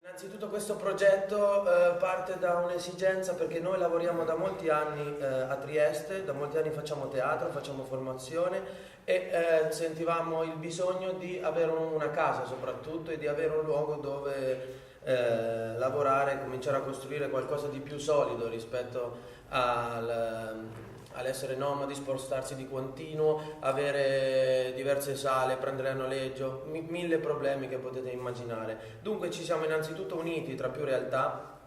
Innanzitutto questo progetto parte da un'esigenza perché noi lavoriamo da molti anni a Trieste, da molti anni facciamo teatro, facciamo formazione e sentivamo il bisogno di avere una casa soprattutto e di avere un luogo dove lavorare, cominciare a costruire qualcosa di più solido rispetto all'essere nomadi, spostarsi di continuo, avere diverse sale, prendere a noleggio, mille problemi che potete immaginare. Dunque ci siamo innanzitutto uniti tra più realtà,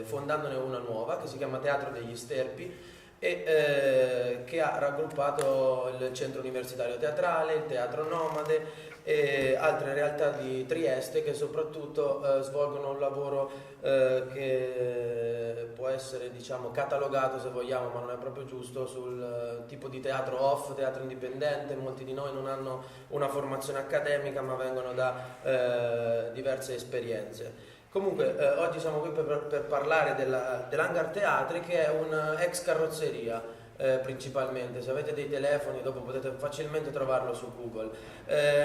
fondandone una nuova che si chiama Teatro degli Sterpi e che ha raggruppato il centro universitario teatrale, il teatro nomade e altre realtà di Trieste che soprattutto svolgono un lavoro che può essere, diciamo, catalogato, se vogliamo, ma non è proprio giusto, sul tipo di teatro off, teatro indipendente. Molti di noi non hanno una formazione accademica ma vengono da diverse esperienze. Comunque oggi siamo qui per parlare dell'Hangar Teatri, che è un ex carrozzeria. Principalmente, se avete dei telefoni dopo potete facilmente trovarlo su Google.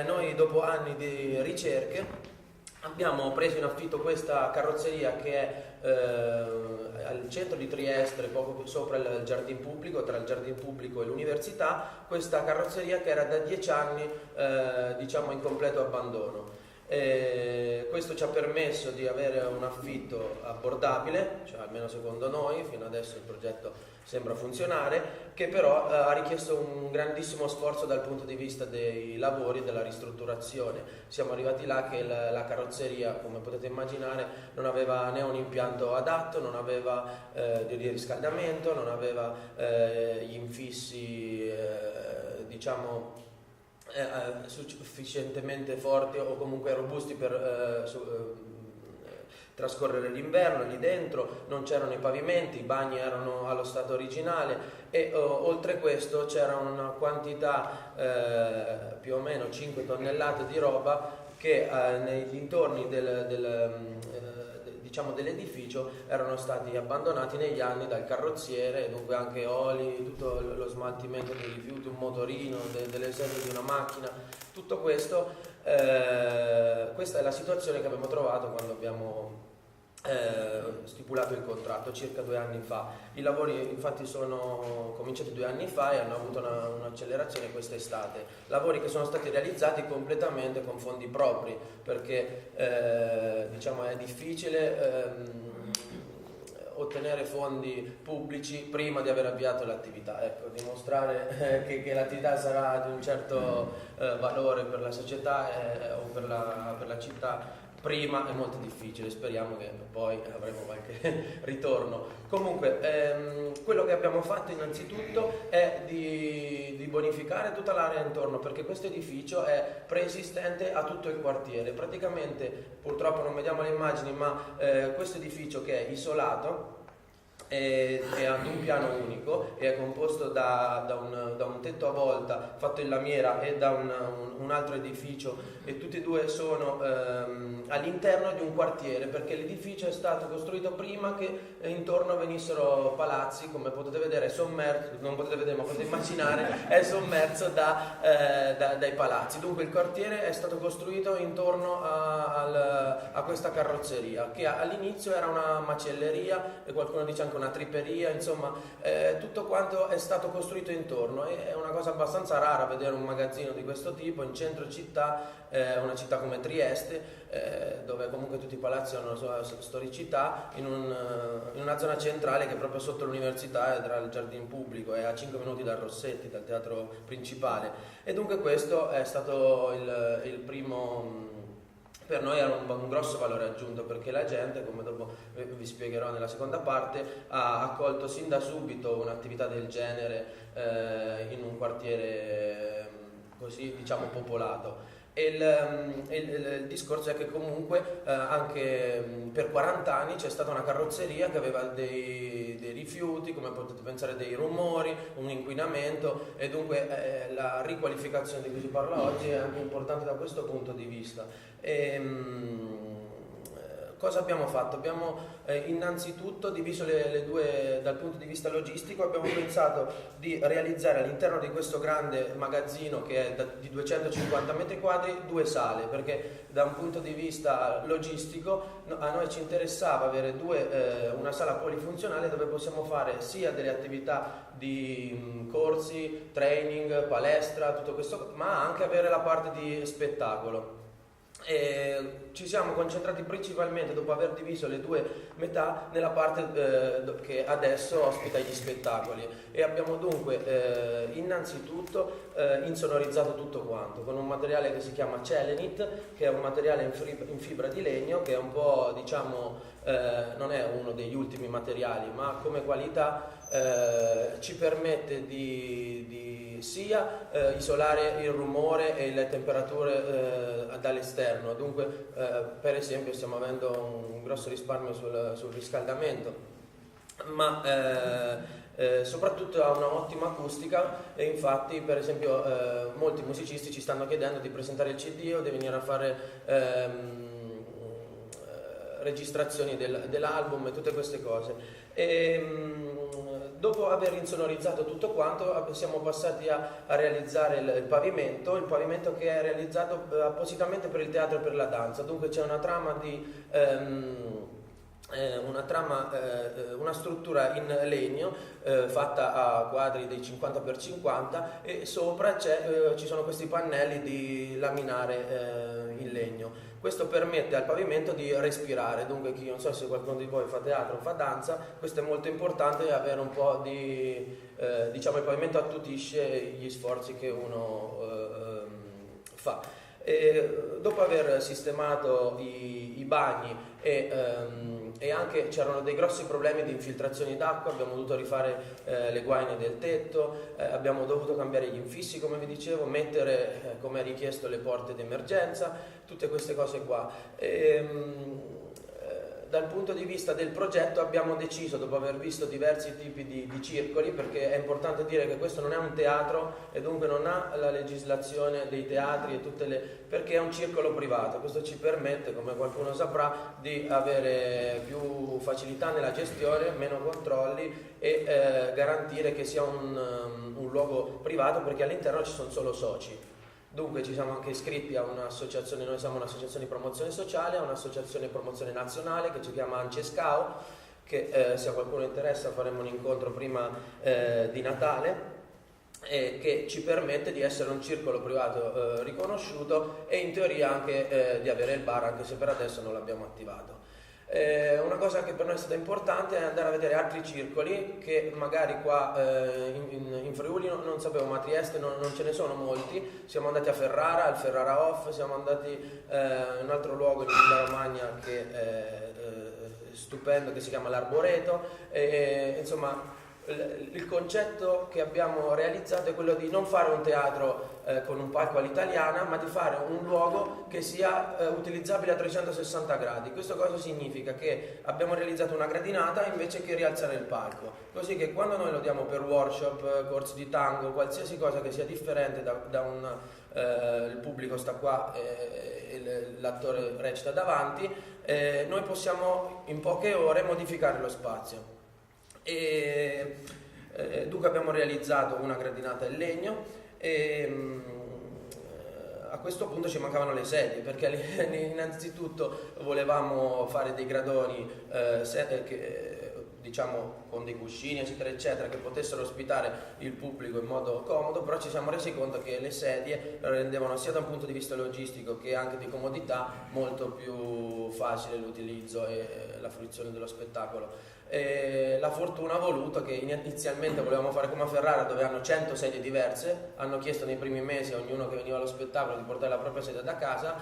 Noi dopo anni di ricerche abbiamo preso in affitto questa carrozzeria che è al centro di Trieste, poco sopra il giardino pubblico, tra il giardino pubblico e l'università. Questa carrozzeria che era da 10 anni diciamo in completo abbandono. Questo ci ha permesso di avere un affitto abbordabile, cioè almeno secondo noi, fino adesso il progetto sembra funzionare, che però ha richiesto un grandissimo sforzo dal punto di vista dei lavori e della ristrutturazione. Siamo arrivati là che la carrozzeria, come potete immaginare, non aveva né un impianto adatto, non aveva di riscaldamento, non aveva gli infissi diciamo sufficientemente forti o comunque robusti per trascorrere l'inverno lì dentro. Non c'erano i pavimenti, i bagni erano allo stato originale e oltre questo c'era una quantità più o meno 5 tonnellate di roba che nei dintorni diciamo dell'edificio erano stati abbandonati negli anni dal carrozziere, dunque anche oli, tutto lo smaltimento dei rifiuti, un motorino, delle serve di una macchina, tutto questo. Questa è la situazione che abbiamo trovato quando abbiamo stipulato il contratto circa 2 anni fa. I lavori infatti sono cominciati 2 anni fa e hanno avuto un'accelerazione quest'estate. Lavori che sono stati realizzati completamente con fondi propri, perché diciamo è difficile ottenere fondi pubblici prima di aver avviato l'attività. Ecco, dimostrare che l'attività sarà di un certo valore per la società o per la città prima è molto difficile. Speriamo che poi avremo qualche ritorno. Comunque quello che abbiamo fatto innanzitutto è di bonificare tutta l'area intorno, perché questo edificio è preesistente a tutto il quartiere. Praticamente, purtroppo non vediamo le immagini, ma questo edificio, che è isolato, è ad un piano unico e è composto da un tetto a volta fatto in lamiera e da un altro edificio, e tutti e due sono all'interno di un quartiere, perché l'edificio è stato costruito prima che intorno venissero palazzi. Come potete vedere è sommerso, non potete vedere ma potete immaginare, è sommerso dai palazzi. Dunque il quartiere è stato costruito intorno a questa carrozzeria, che all'inizio era una macelleria e qualcuno dice anche una triperia, insomma tutto quanto è stato costruito intorno. È una cosa abbastanza rara vedere un magazzino di questo tipo in centro città, una città come Trieste, dove comunque tutti i palazzi hanno la sua storicità, in una zona centrale che è proprio sotto l'università e tra il giardino pubblico, è a 5 minuti dal Rossetti, dal teatro principale. E dunque questo è stato il primo. Per noi era un grosso valore aggiunto, perché la gente, come dopo vi spiegherò nella seconda parte, ha accolto sin da subito un'attività del genere in un quartiere così, diciamo, popolato. E il discorso è che comunque anche per 40 anni c'è stata una carrozzeria che aveva dei rifiuti, come potete pensare, dei rumori, un inquinamento, e dunque la riqualificazione di cui si parla oggi è anche importante da questo punto di vista. cosa abbiamo fatto? Abbiamo innanzitutto diviso le due dal punto di vista logistico, abbiamo pensato di realizzare all'interno di questo grande magazzino che è di 250 metri quadri due sale, perché da un punto di vista logistico a noi ci interessava avere una sala polifunzionale dove possiamo fare sia delle attività di corsi, training, palestra, tutto questo, ma anche avere la parte di spettacolo. E ci siamo concentrati principalmente, dopo aver diviso le due metà, nella parte che adesso ospita gli spettacoli, e abbiamo dunque innanzitutto insonorizzato tutto quanto con un materiale che si chiama Celenit, che è un materiale in fibra di legno, che è un po', diciamo, non è uno degli ultimi materiali, ma come qualità ci permette di sia isolare il rumore e le temperature dall'esterno. Dunque per esempio stiamo avendo un grosso risparmio sul riscaldamento, ma soprattutto ha un'ottima acustica, e infatti per esempio molti musicisti ci stanno chiedendo di presentare il CD o di venire a fare registrazioni dell'album e tutte queste cose. Dopo aver insonorizzato tutto quanto siamo passati a realizzare il pavimento che è realizzato appositamente per il teatro e per la danza. Dunque c'è una struttura in legno fatta a quadri dei 50x50, e sopra ci sono questi pannelli di laminare in legno. Questo permette al pavimento di respirare, dunque chi, non so se qualcuno di voi fa teatro o fa danza, questo è molto importante, avere un po' di, diciamo, il pavimento attutisce gli sforzi che uno fa. Dopo aver sistemato i bagni e anche c'erano dei grossi problemi di infiltrazioni d'acqua, abbiamo dovuto rifare le guaine del tetto, abbiamo dovuto cambiare gli infissi, come vi dicevo, mettere come richiesto le porte d'emergenza, tutte queste cose qua. Dal punto di vista del progetto abbiamo deciso, dopo aver visto diversi tipi di circoli, perché è importante dire che questo non è un teatro e dunque non ha la legislazione dei teatri e perché è un circolo privato. Questo ci permette, come qualcuno saprà, di avere più facilità nella gestione, meno controlli e garantire che sia un luogo privato, perché all'interno ci sono solo soci. Dunque ci siamo anche iscritti a un'associazione, noi siamo un'associazione di promozione sociale, a un'associazione di promozione nazionale che si chiama Ancescao, che se a qualcuno interessa faremo un incontro prima di Natale, che ci permette di essere un circolo privato riconosciuto e in teoria anche di avere il bar, anche se per adesso non l'abbiamo attivato. Una cosa che per noi è stata importante è andare a vedere altri circoli che magari qua in Friuli non sapevo, ma a Trieste non ce ne sono molti. Siamo andati a Ferrara, al Ferrara Off, siamo andati in un altro luogo in Emilia Romagna che è stupendo, che si chiama l'Arboreto, insomma il concetto che abbiamo realizzato è quello di non fare un teatro con un palco all'italiana, ma di fare un luogo che sia utilizzabile a 360 gradi. Questo cosa significa? Che abbiamo realizzato una gradinata invece che rialzare il palco, così che quando noi lo diamo per workshop, corsi di tango, qualsiasi cosa che sia differente il pubblico sta qua e l'attore recita davanti, noi possiamo in poche ore modificare lo spazio. Dunque abbiamo realizzato una gradinata in legno e a questo punto ci mancavano le sedie, perché innanzitutto volevamo fare dei gradoni diciamo con dei cuscini eccetera eccetera, che potessero ospitare il pubblico in modo comodo, però ci siamo resi conto che le sedie rendevano sia da un punto di vista logistico che anche di comodità molto più facile l'utilizzo e la fruizione dello spettacolo. La fortuna ha voluto che inizialmente volevamo fare come a Ferrara, dove hanno 100 sedie diverse, hanno chiesto nei primi mesi a ognuno che veniva allo spettacolo di portare la propria sedia da casa.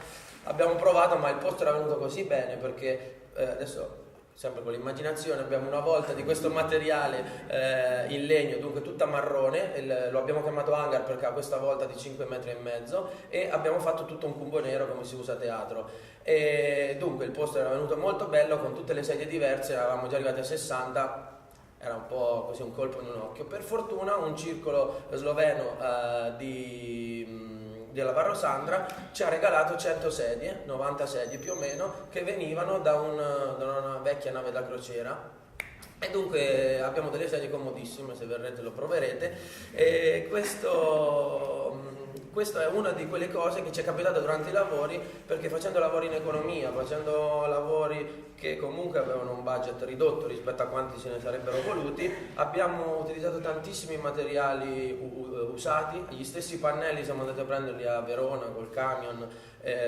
Abbiamo provato, ma il posto era venuto così bene, perché adesso sempre con l'immaginazione abbiamo una volta di questo materiale in legno, dunque tutta marrone, lo abbiamo chiamato hangar perché ha questa volta di 5 metri e mezzo, e abbiamo fatto tutto un cubo nero come si usa a teatro, e dunque il posto era venuto molto bello con tutte le sedie diverse, eravamo già arrivati a 60, era un po' così un colpo in un occhio. Per fortuna un circolo sloveno di della Varro Sandra ci ha regalato 100 sedie, 90 sedie più o meno, che venivano da una vecchia nave da crociera. E dunque abbiamo delle sedie comodissime, se verrete lo proverete. E questo è una di quelle cose che ci è capitata durante i lavori, perché facendo lavori in economia, facendo lavori che comunque avevano un budget ridotto rispetto a quanti se ne sarebbero voluti, abbiamo utilizzato tantissimi materiali usati. Gli stessi pannelli siamo andati a prenderli a Verona col camion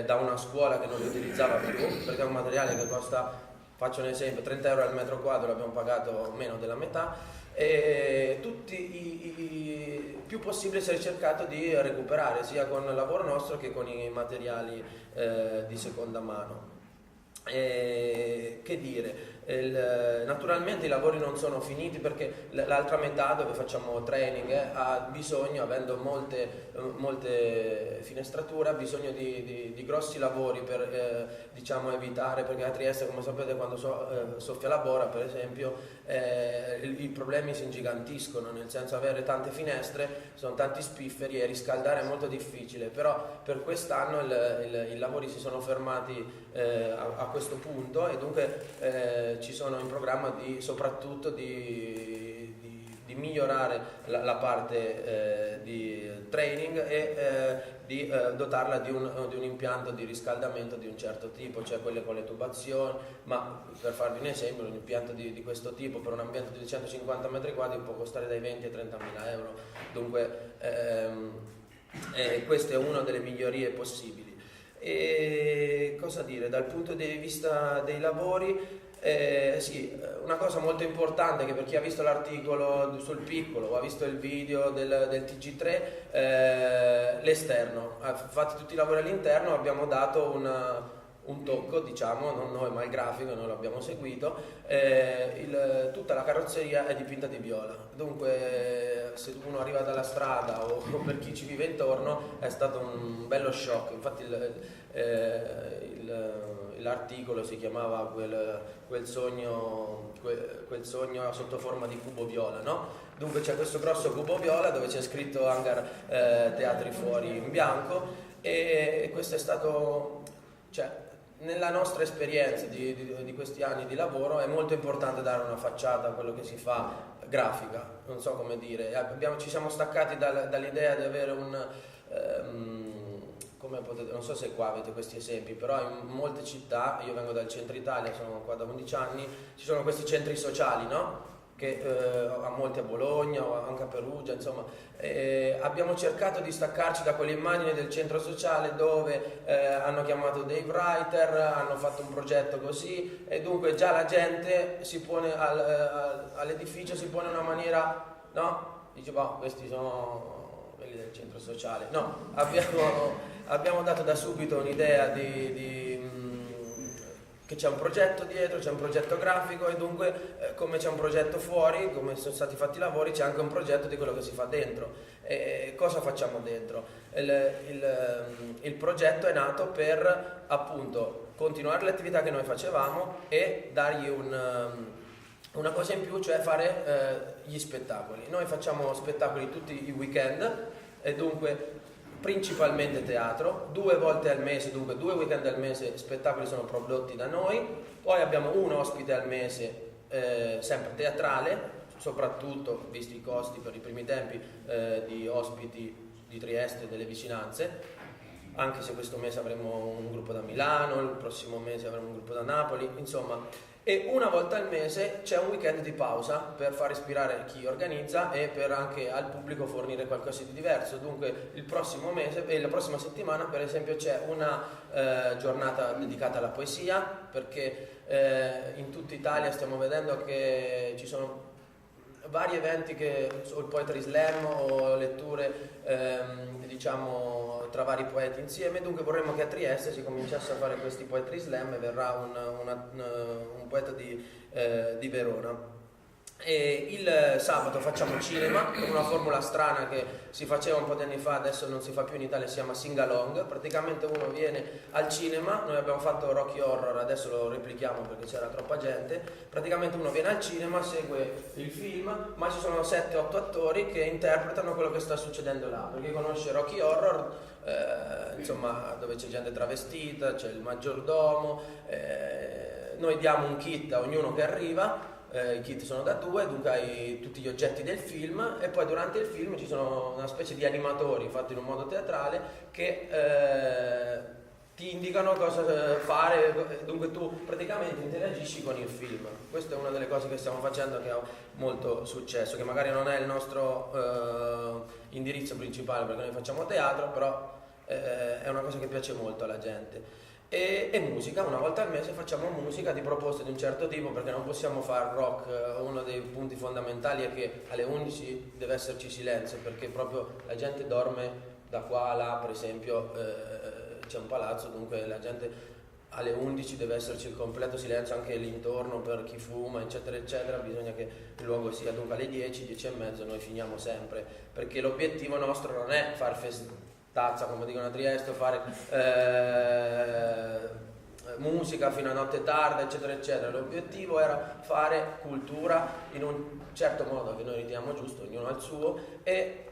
da una scuola che non li utilizzava più, perché è un materiale che costa, faccio un esempio, 30 euro al metro quadro, l'abbiamo pagato meno della metà, e tutti più possibile si è cercato di recuperare sia con il lavoro nostro che con i materiali di seconda mano. Che dire, naturalmente i lavori non sono finiti, perché l'altra metà dove facciamo training ha bisogno, avendo molte finestrature, ha bisogno di grossi lavori per diciamo evitare, perché a Trieste, come sapete, quando soffia la bora per esempio, i problemi si ingigantiscono, nel senso avere tante finestre, sono tanti spifferi e riscaldare è molto difficile. Però per quest'anno i lavori si sono fermati a questo punto, e dunque ci sono in programma soprattutto di migliorare la parte di training e di dotarla di un impianto di riscaldamento di un certo tipo, cioè quelle con le tubazioni. Ma per farvi un esempio, un impianto di questo tipo per un ambiente di 150 metri quadri può costare dai 20 ai 30 mila euro. Dunque questa è una delle migliorie possibili. E cosa dire dal punto di vista dei lavori? Sì, una cosa molto importante, che per chi ha visto l'articolo sul piccolo o ha visto il video del TG3, l'esterno, fatti tutti i lavori all'interno, abbiamo dato un tocco, diciamo, non noi ma il grafico, noi l'abbiamo seguito, tutta la carrozzeria è dipinta di viola. Dunque se uno arriva dalla strada o per chi ci vive intorno è stato un bello shock. Infatti l'articolo si chiamava quel sogno sotto forma di cubo viola, no? Dunque c'è questo grosso cubo viola dove c'è scritto Hangar Teatri Fuori in bianco, e questo è stato, cioè, nella nostra esperienza di questi anni di lavoro è molto importante dare una facciata a quello che si fa, grafica, non so come dire. Ci siamo staccati dall'idea di avere come potete, non so se qua avete questi esempi, però in molte città, io vengo dal centro Italia, sono qua da 11 anni, ci sono questi centri sociali, no? Che a molti a Bologna o anche a Perugia, insomma, abbiamo cercato di staccarci da quelle immagini del centro sociale dove hanno chiamato dei writer, hanno fatto un progetto così, e dunque già la gente si pone all'edificio, si pone in una maniera, no? Dice, boh, questi sono quelli del centro sociale. No, abbiamo dato da subito un'idea che c'è un progetto dietro, c'è un progetto grafico, e dunque come c'è un progetto fuori, come sono stati fatti i lavori, c'è anche un progetto di quello che si fa dentro. Cosa facciamo dentro? Il progetto è nato per appunto continuare le attività che noi facevamo e dargli una cosa in più, cioè fare gli spettacoli. Noi facciamo spettacoli tutti i weekend, e dunque principalmente teatro, 2 volte al mese, dunque 2 weekend al mese spettacoli sono prodotti da noi. Poi abbiamo un ospite al mese sempre teatrale, soprattutto visti i costi per i primi tempi di ospiti di Trieste e delle vicinanze, anche se questo mese avremo un gruppo da Milano, il prossimo mese avremo un gruppo da Napoli, insomma. E una volta al mese c'è un weekend di pausa per far respirare chi organizza e per anche al pubblico fornire qualcosa di diverso. Dunque il prossimo mese e la prossima settimana per esempio c'è una giornata dedicata alla poesia, perché in tutta Italia stiamo vedendo che ci sono vari eventi, o il Poetry Slam o letture diciamo tra vari poeti insieme. Dunque vorremmo che a Trieste si cominciasse a fare questi Poetry Slam, e verrà un poeta di Verona. E il sabato facciamo cinema con una formula strana che si faceva un po' di anni fa, adesso non si fa più in Italia, si chiama sing along. Praticamente uno viene al cinema, noi abbiamo fatto Rocky Horror, adesso lo replichiamo perché c'era troppa gente. Praticamente uno viene al cinema, segue il film, ma ci sono 7-8 attori che interpretano quello che sta succedendo là. Per chi conosce Rocky Horror, insomma, dove c'è gente travestita, c'è il maggiordomo, noi diamo un kit a ognuno che arriva. I kit sono da 2, dunque hai tutti gli oggetti del film, e poi durante il film ci sono una specie di animatori fatti in un modo teatrale che ti indicano cosa fare, dunque tu praticamente interagisci con il film. Questa è una delle cose che stiamo facendo, che ha molto successo, che magari non è il nostro indirizzo principale perché noi facciamo teatro, però è una cosa che piace molto alla gente. E musica, una volta al mese facciamo musica di proposte di un certo tipo, perché non possiamo fare rock. Uno dei punti fondamentali è che alle 11 deve esserci silenzio, perché proprio la gente dorme da qua a là. Per esempio c'è un palazzo, dunque la gente alle 11 deve esserci il completo silenzio anche l'intorno per chi fuma, eccetera eccetera. Bisogna che il luogo sia, dunque alle 10, 10 e mezzo noi finiamo sempre, perché l'obiettivo nostro non è far tazza, come dicono a Trieste, fare musica fino a notte tarda, eccetera eccetera. L'obiettivo era fare cultura in un certo modo che noi riteniamo giusto, ognuno ha il suo, e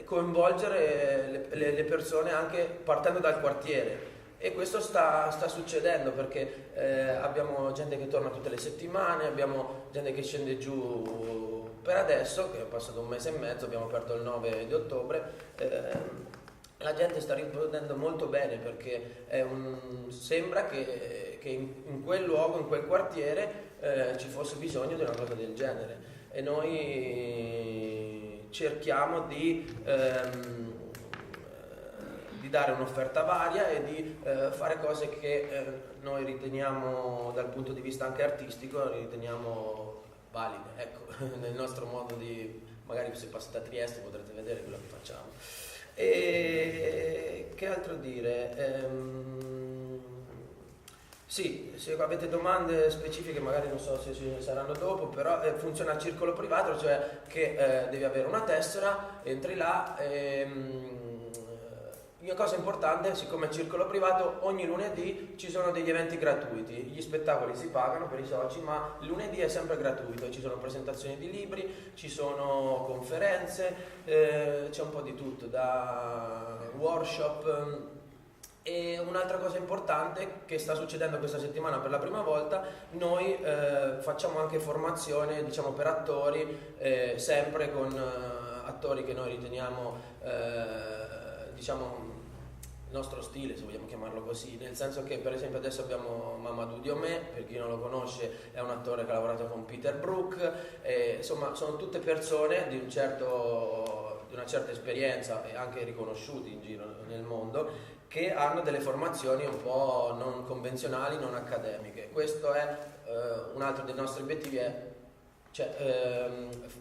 coinvolgere le persone anche partendo dal quartiere. E questo sta succedendo, perché abbiamo gente che torna tutte le settimane, abbiamo gente che scende giù. Per adesso, che è passato un mese e mezzo, abbiamo aperto il 9 di ottobre, la gente sta rispondendo molto bene, perché sembra che in quel luogo, in quel quartiere ci fosse bisogno di una cosa del genere, e noi cerchiamo di dare un'offerta varia e di fare cose che noi riteniamo, dal punto di vista anche artistico, riteniamo valide, ecco, nel nostro modo di, magari se passate a Trieste potrete vedere quello che facciamo. E che altro dire? Sì, se avete domande specifiche magari non so se ci saranno dopo, però funziona a circolo privato, cioè che devi avere una tessera, entri là. Una cosa importante, siccome è circolo privato, ogni lunedì ci sono degli eventi gratuiti. Gli spettacoli si pagano per i soci, ma il lunedì è sempre gratuito. Ci sono presentazioni di libri, ci sono conferenze, c'è un po' di tutto, da workshop. E un'altra cosa importante che sta succedendo questa settimana per la prima volta, noi facciamo anche formazione, diciamo, per attori, sempre con attori che noi riteniamo, diciamo, il nostro stile, se vogliamo chiamarlo così, nel senso che per esempio adesso abbiamo Mamadou Diomé, per chi non lo conosce è un attore che ha lavorato con Peter Brook, insomma sono tutte persone di una certa esperienza e anche riconosciuti in giro nel mondo, che hanno delle formazioni un po' non convenzionali, non accademiche. Questo è un altro dei nostri obiettivi, è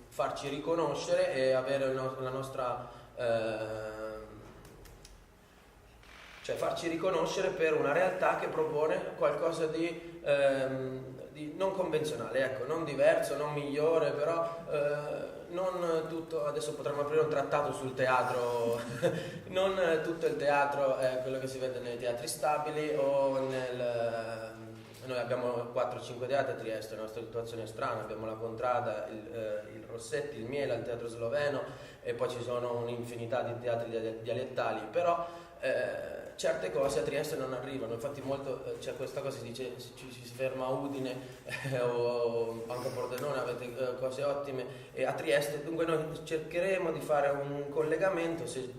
farci riconoscere e avere la nostra farci riconoscere per una realtà che propone qualcosa di non convenzionale, ecco, non diverso, non migliore, però non tutto. Adesso potremmo aprire un trattato sul teatro, non tutto il teatro è quello che si vede nei teatri stabili o noi abbiamo 4-5 teatri a Trieste, la nostra situazione è strana, abbiamo la Contrada, il Rossetti, il Miela, il Teatro Sloveno, e poi ci sono un'infinità di teatri dialettali, però certe cose a Trieste non arrivano. Infatti c'è questa cosa, si dice si ferma a Udine o anche a Pordenone, avete cose ottime, e a Trieste, dunque noi cercheremo di fare un collegamento se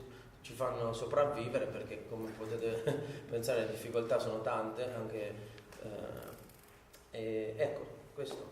ci fanno sopravvivere, perché come potete pensare le difficoltà sono tante anche, ecco questo.